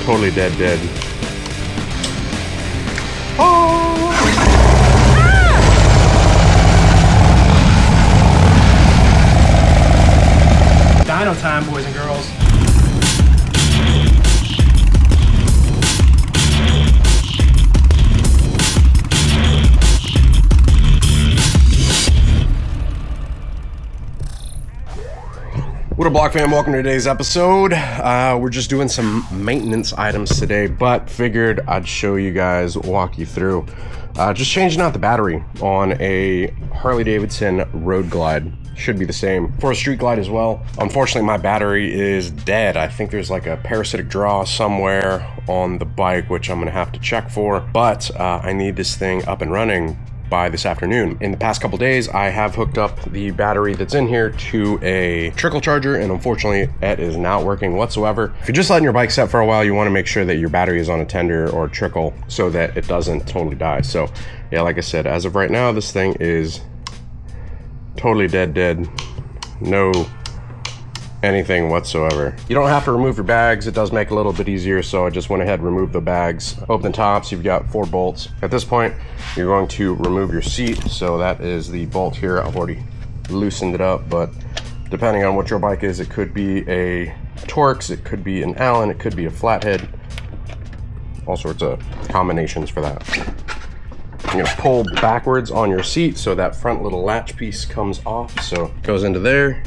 Totally dead. Oh! Dyno time, boys and girls. What up, Block fam? Welcome to today's episode. We're just doing some maintenance items today, but figured I'd show you guys, walk you through. Just changing out the battery on a Harley-Davidson Road Glide. Should be the same for a Street Glide as well. Unfortunately, my battery is dead. I think there's like a parasitic draw somewhere on the bike, which I'm gonna have to check for, but I need this thing up and running by this afternoon. In the past couple days, I have hooked up the battery that's in here to a trickle charger, and unfortunately, it is not working whatsoever. If you're just letting your bike set for a while, you want to make sure that your battery is on a tender or a trickle so that it doesn't totally die. So yeah, like I said, as of right now, this thing is totally dead. No anything whatsoever. You don't have to remove your bags. It does make it a little bit easier, so I just went ahead and removed the bags. Open the tops, you've got 4 bolts. At this point, you're going to remove your seat, so that is the bolt here. I've already loosened it up, but depending on what your bike is, it could be a Torx, it could be an Allen, it could be a flathead. All sorts of combinations for that. You're gonna pull backwards on your seat so that front little latch piece comes off, so it goes into there,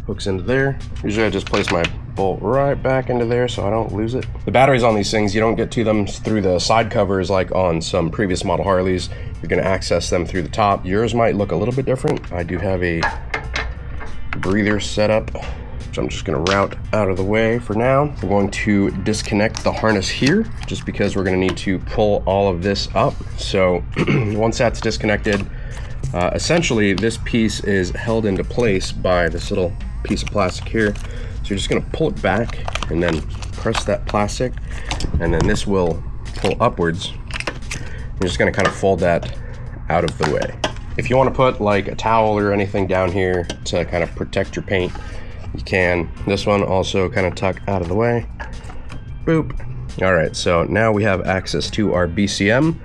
hooks into there. Usually I just place my bolt right back into there so I don't lose it. The batteries on these things, you don't get to them through the side covers like on some previous model Harleys. You're gonna access them through the top. Yours might look a little bit different. I do have a breather set up, which I'm just gonna route out of the way for now. We're going to disconnect the harness here, just because we're gonna need to pull all of this up. So once that's disconnected, essentially this piece is held into place by this little piece of plastic here. So you're just gonna pull it back and then press that plastic, and then this will pull upwards. You're just gonna kind of fold that out of the way. If you wanna put like a towel or anything down here to kind of protect your paint, you can. This one also kind of tuck out of the way. Boop. All right, so now we have access to our BCM.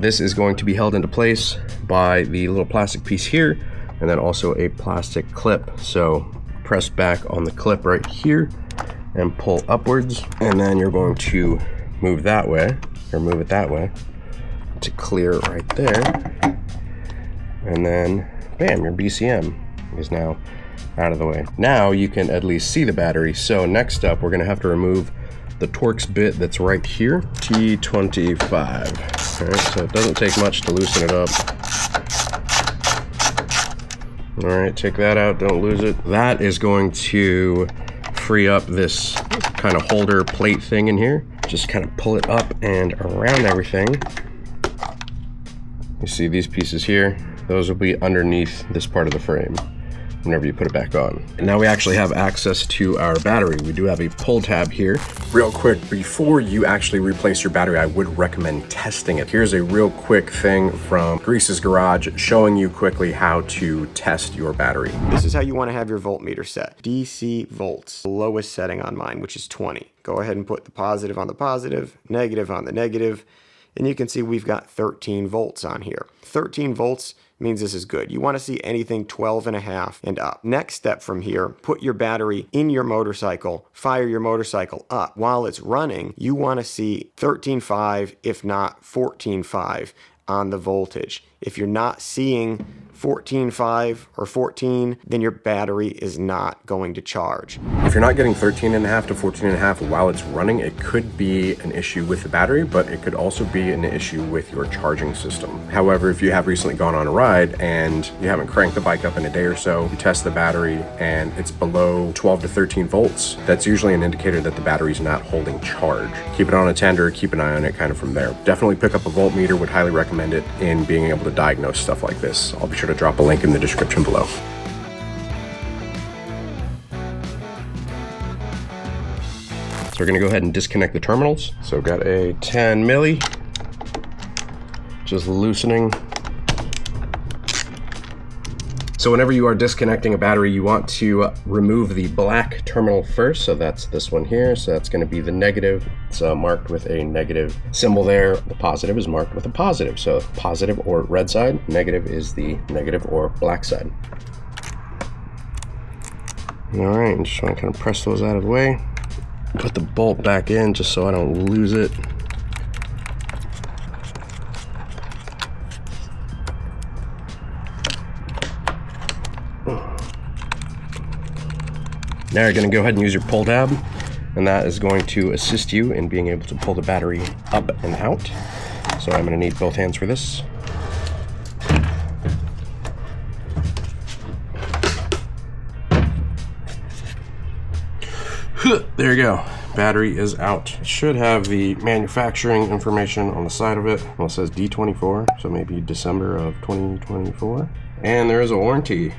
This is going to be held into place by the little plastic piece here, and then also a plastic clip. So press back on the clip right here and pull upwards, and then you're going to move that way, or move it that way to clear right there. And then bam, your BCM is now out of the way. Now you can at least see the battery. So next up, we're gonna have to remove the Torx bit that's right here, T25. All right, so it doesn't take much to loosen it up. All right, take that out, don't lose it. That is going to free up this kind of holder plate thing in here. Just kind of pull it up and around everything. You see these pieces here? Those will be underneath this part of the frame whenever you put it back on. And now we actually have access to our battery. We do have a pull tab here. Real quick, before you actually replace your battery, I would recommend testing it. Here's a real quick thing from Grease's Garage showing you quickly how to test your battery. This is how you want to have your voltmeter set. DC volts, the lowest setting on mine, which is 20. Go ahead and put the positive on the positive, negative on the negative, and you can see we've got 13 volts on here. 13 volts means this is good. You want to see anything 12.5 and up. Next step from here, put your battery in your motorcycle, fire your motorcycle up. While it's running, you want to see 13.5, if not 14.5 on the voltage. If you're not seeing 14.5 or 14, then your battery is not going to charge. If you're not getting 13.5 to 14.5 while it's running, it could be an issue with the battery, but it could also be an issue with your charging system. However, if you have recently gone on a ride and you haven't cranked the bike up in a day or so, you test the battery and it's below 12 to 13 volts, that's usually an indicator that the battery's not holding charge. Keep it on a tender, keep an eye on it kind of from there. Definitely pick up a voltmeter, would highly recommend it in being able to diagnose stuff like this. I'll be sure to drop a link in the description below. So we're gonna go ahead and disconnect the terminals. So got a 10 milli, just loosening. So So whenever you are disconnecting a battery, you want to remove the black terminal first. So that's this one here. So that's going to be the negative. It's marked with a negative symbol there. The positive is marked with a positive. So positive or red side, negative is the negative or black side. All right, and just want to kind of press those out of the way. Put the bolt back in just so I don't lose it. Now you're going to go ahead and use your pull tab, and that is going to assist you in being able to pull the battery up and out. So I'm going to need both hands for this. There you go. Battery is out. It should have the manufacturing information on the side of it. Well, it says D24, so maybe December of 2024. And there is a warranty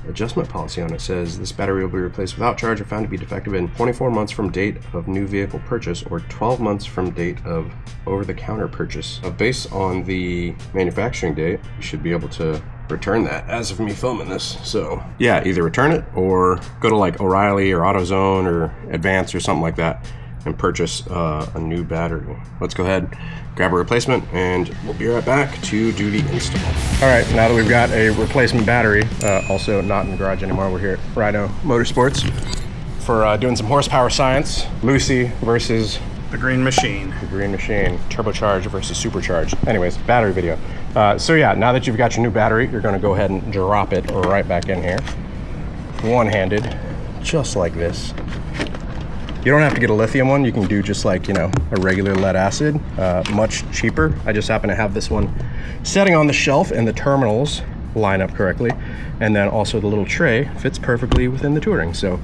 adjustment policy on it. It says this battery will be replaced without charge if found to be defective in 24 months from date of new vehicle purchase or 12 months from date of over-the-counter purchase. Based on the manufacturing date, you should be able to return that as of me filming this. So yeah, either return it or go to like O'Reilly or AutoZone or Advance or something like that and purchase a new battery. Let's go ahead, grab a replacement, and we'll be right back to do the install. All right, now that we've got a replacement battery, also not in the garage anymore, we're here at Rhino Motorsports for doing some horsepower science. Lucy versus The Green Machine. the Green Machine, turbocharged versus supercharged. Anyways, battery video. So yeah, now that you've got your new battery, you're gonna go ahead and drop it right back in here. One-handed, just like this. You don't have to get a lithium one. You can do just like, you know, a regular lead acid, much cheaper. I just happen to have this one setting on the shelf and the terminals line up correctly. And then also the little tray fits perfectly within the Touring. So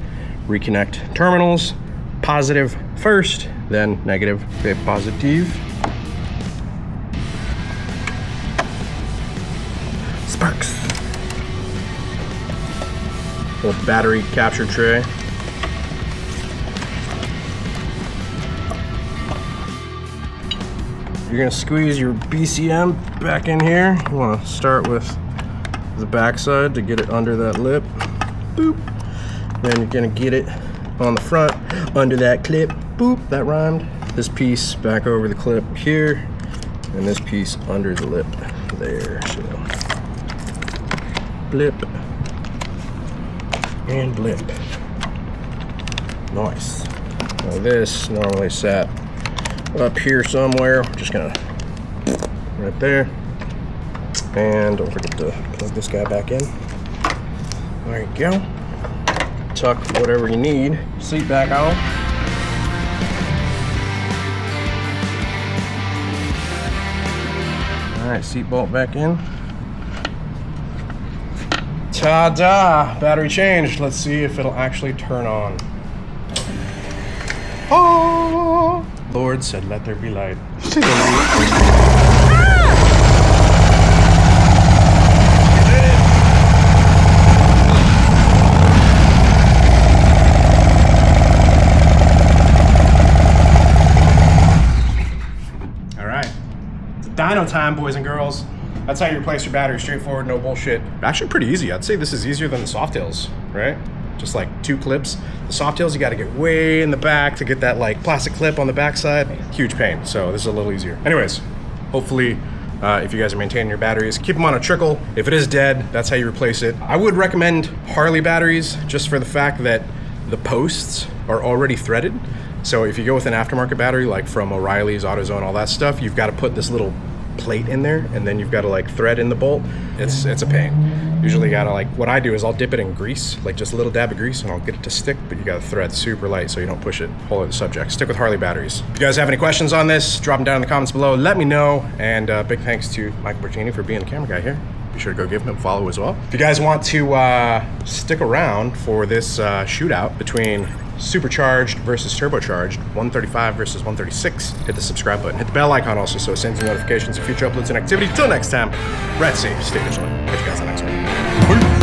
reconnect terminals, positive first, then negative, okay, positive. Sparks. Little battery capture tray. You're gonna squeeze your BCM back in here. You wanna start with the back side to get it under that lip. Boop. Then you're gonna get it on the front, under that clip. Boop, that rhymed. This piece back over the clip here, and this piece under the lip there. So, blip, and blip. Nice. Now this normally sat up here somewhere. We're just gonna right there, and don't forget to plug this guy back in. There you go. Tuck whatever you need. Seat back on. All right, seat bolt back in. Ta-da! Battery changed. Let's see if it'll actually turn on. Oh! Lord said, let there be light. All right. It's dyno time, boys and girls. That's how you replace your battery. Straightforward, no bullshit. Actually pretty easy. I'd say this is easier than the Softails, right? Just like 2 clips. The Softails, you got to get way in the back to get that like plastic clip on the back side. Huge pain. So this is a little easier. Anyways, hopefully if you guys are maintaining your batteries, keep them on a trickle. If it is dead, that's how you replace it. I would recommend Harley batteries just for the fact that the posts are already threaded. So if you go with an aftermarket battery, like from O'Reilly's, AutoZone, all that stuff, you've got to put this little plate in there, and then you've got to like thread in the bolt. It's a pain. Usually you gotta, like, what I do is I'll dip it in grease, like just a little dab of grease, and I'll get it to stick, but you gotta thread super light so you don't push it. Whole other subject. Stick with Harley batteries. If you guys have any questions on this, drop them down in the comments below. Let me know. And big thanks to Michael Bertini for being the camera guy here. Be sure to go give him a follow as well. If you guys want to stick around for this shootout between supercharged versus turbocharged, 135 versus 136, hit the subscribe button. Hit the bell icon also so it sends you notifications of future uploads and activity. Till next time, ride safe, stay vigilant. Catch you guys on the next one.